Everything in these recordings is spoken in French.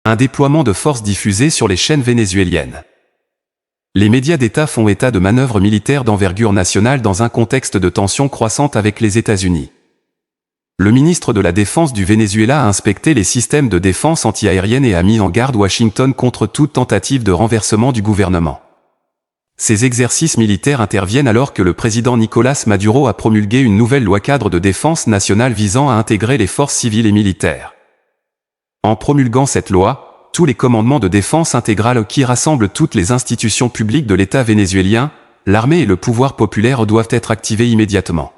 Un déploiement de forces diffusé sur les chaînes vénézuéliennes. Les médias d'État font état de manœuvres militaires d'envergure nationale dans un contexte de tensions croissantes avec les États-Unis. Le ministre de la Défense du Venezuela a inspecté les systèmes de défense antiaérienne et a mis en garde Washington contre toute tentative de renversement du gouvernement. Ces exercices militaires interviennent alors que le président Nicolás Maduro a promulgué une nouvelle loi-cadre de défense nationale visant à intégrer les forces civiles et militaires. En promulguant cette loi, tous les commandements de défense intégrale qui rassemblent toutes les institutions publiques de l'État vénézuélien, l'armée et le pouvoir populaire doivent être activés immédiatement.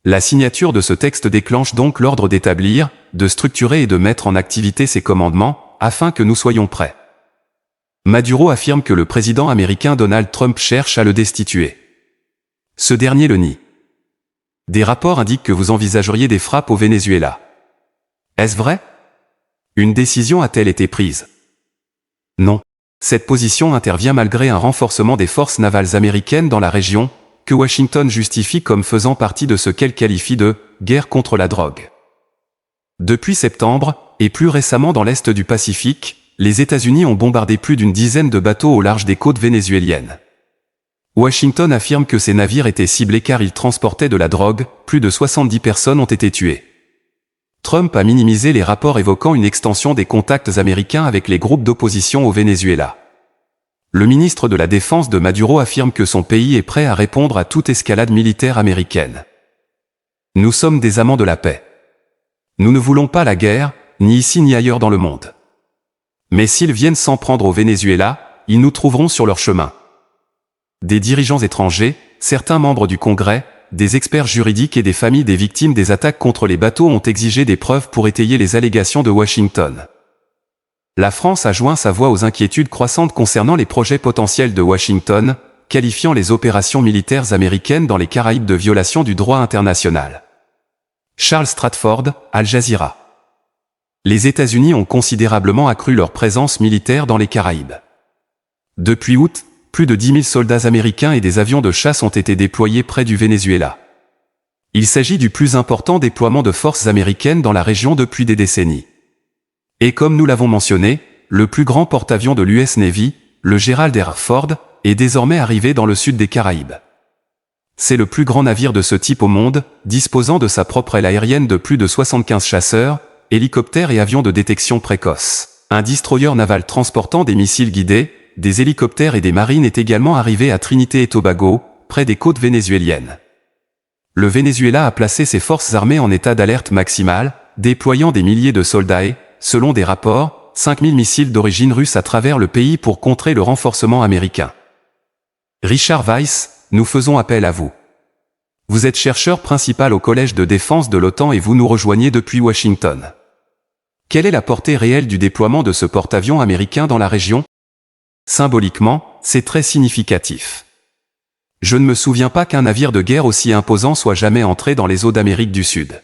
La signature de ce texte déclenche donc l'ordre d'établir, de structurer et de mettre en activité ces commandements, afin que nous soyons prêts. Maduro affirme que le président américain Donald Trump cherche à le destituer. Ce dernier le nie. Des rapports indiquent que vous envisageriez des frappes au Venezuela. Est-ce vrai? Une décision a-t-elle été prise? Non. Cette position intervient malgré un renforcement des forces navales américaines dans la région, que Washington justifie comme faisant partie de ce qu'elle qualifie de « guerre contre la drogue ». Depuis septembre, et plus récemment dans l'est du Pacifique, les États-Unis ont bombardé plus d'une dizaine de bateaux au large des côtes vénézuéliennes. Washington affirme que ces navires étaient ciblés car ils transportaient de la drogue, plus de 70 personnes ont été tuées. Trump a minimisé les rapports évoquant une extension des contacts américains avec les groupes d'opposition au Venezuela. Le ministre de la Défense de Maduro affirme que son pays est prêt à répondre à toute escalade militaire américaine. Nous sommes des amants de la paix. Nous ne voulons pas la guerre, ni ici ni ailleurs dans le monde. Mais s'ils viennent s'en prendre au Venezuela, ils nous trouveront sur leur chemin. Des dirigeants étrangers, certains membres du Congrès, des experts juridiques et des familles des victimes des attaques contre les bateaux ont exigé des preuves pour étayer les allégations de Washington. La France a joint sa voix aux inquiétudes croissantes concernant les projets potentiels de Washington, qualifiant les opérations militaires américaines dans les Caraïbes de violation du droit international. Charles Stratford, Al Jazeera. Les États-Unis ont considérablement accru leur présence militaire dans les Caraïbes. Depuis août, plus de 10 000 soldats américains et des avions de chasse ont été déployés près du Venezuela. Il s'agit du plus important déploiement de forces américaines dans la région depuis des décennies. Et comme nous l'avons mentionné, le plus grand porte-avions de l'US Navy, le Gerald R. Ford, est désormais arrivé dans le sud des Caraïbes. C'est le plus grand navire de ce type au monde, disposant de sa propre aile aérienne de plus de 75 chasseurs, hélicoptères et avions de détection précoce. Un destroyer naval transportant des missiles guidés, des hélicoptères et des marines est également arrivé à Trinité et Tobago, près des côtes vénézuéliennes. Le Venezuela a placé ses forces armées en état d'alerte maximale, déployant des milliers de soldats et, selon des rapports, 5000 missiles d'origine russe à travers le pays pour contrer le renforcement américain. Richard Weiss, nous faisons appel à vous. Vous êtes chercheur principal au Collège de défense de l'OTAN et vous nous rejoignez depuis Washington. Quelle est la portée réelle du déploiement de ce porte-avions américain dans la région? Symboliquement, c'est très significatif. Je ne me souviens pas qu'un navire de guerre aussi imposant soit jamais entré dans les eaux d'Amérique du Sud.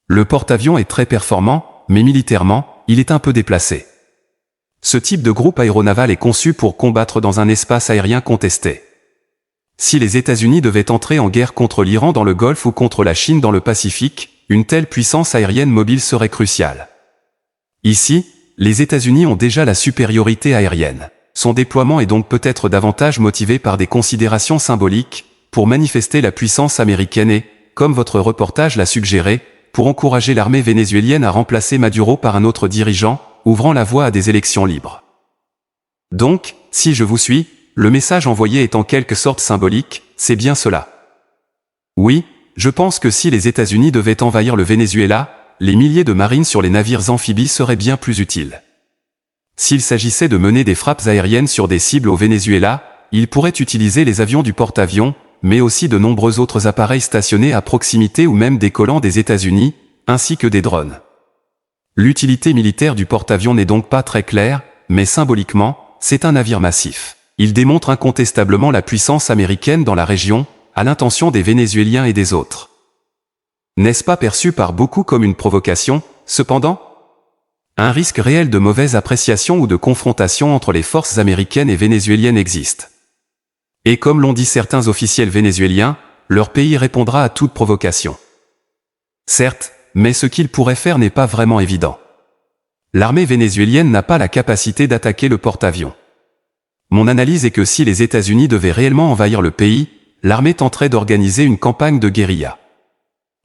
Le porte-avions est très performant, mais militairement, il est un peu déplacé. Ce type de groupe aéronaval est conçu pour combattre dans un espace aérien contesté. Si les États-Unis devaient entrer en guerre contre l'Iran dans le Golfe ou contre la Chine dans le Pacifique, une telle puissance aérienne mobile serait cruciale. Ici, les États-Unis ont déjà la supériorité aérienne. Son déploiement est donc peut-être davantage motivé par des considérations symboliques, pour manifester la puissance américaine et, comme votre reportage l'a suggéré, pour encourager l'armée vénézuélienne à remplacer Maduro par un autre dirigeant, ouvrant la voie à des élections libres. Donc, si je vous suis, le message envoyé est en quelque sorte symbolique, c'est bien cela. Oui, je pense que si les États-Unis devaient envahir le Venezuela, les milliers de marines sur les navires amphibies seraient bien plus utiles. S'il s'agissait de mener des frappes aériennes sur des cibles au Venezuela, ils pourraient utiliser les avions du porte-avions, mais aussi de nombreux autres appareils stationnés à proximité ou même décollant des États-Unis, ainsi que des drones. L'utilité militaire du porte-avions n'est donc pas très claire, mais symboliquement, c'est un navire massif. Il démontre incontestablement la puissance américaine dans la région, à l'intention des Vénézuéliens et des autres. N'est-ce pas perçu par beaucoup comme une provocation, cependant? Un risque réel de mauvaise appréciation ou de confrontation entre les forces américaines et vénézuéliennes existe. Et comme l'ont dit certains officiels vénézuéliens, leur pays répondra à toute provocation. Certes, mais ce qu'ils pourraient faire n'est pas vraiment évident. L'armée vénézuélienne n'a pas la capacité d'attaquer le porte-avions. Mon analyse est que si les États-Unis devaient réellement envahir le pays, l'armée tenterait d'organiser une campagne de guérilla.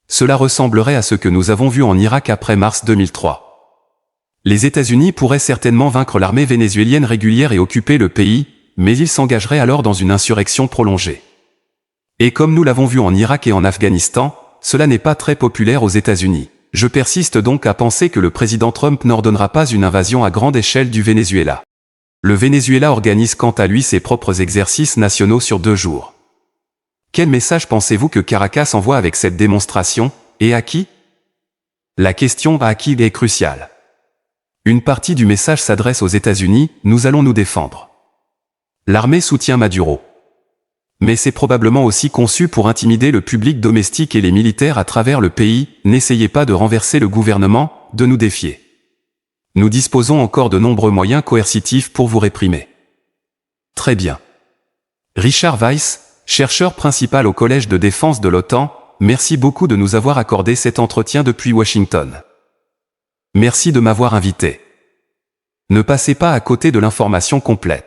Cela ressemblerait à ce que nous avons vu en Irak après mars 2003. Les États-Unis pourraient certainement vaincre l'armée vénézuélienne régulière et occuper le pays, mais ils s'engageraient alors dans une insurrection prolongée. Et comme nous l'avons vu en Irak et en Afghanistan, cela n'est pas très populaire aux États-Unis. Je persiste donc à penser que le président Trump n'ordonnera pas une invasion à grande échelle du Venezuela. Le Venezuela organise quant à lui ses propres exercices nationaux sur 2 jours. Quel message pensez-vous que Caracas envoie avec cette démonstration, et à qui? La question à qui est cruciale. Une partie du message s'adresse aux États-Unis, nous allons nous défendre. L'armée soutient Maduro. Mais c'est probablement aussi conçu pour intimider le public domestique et les militaires à travers le pays, n'essayez pas de renverser le gouvernement, de nous défier. Nous disposons encore de nombreux moyens coercitifs pour vous réprimer. Très bien. Richard Weiss, chercheur principal au Collège de défense de l'OTAN, merci beaucoup de nous avoir accordé cet entretien depuis Washington. Merci de m'avoir invité. Ne passez pas à côté de l'information complète.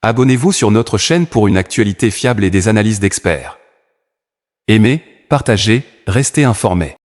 Abonnez-vous sur notre chaîne pour une actualité fiable et des analyses d'experts. Aimez, partagez, restez informés.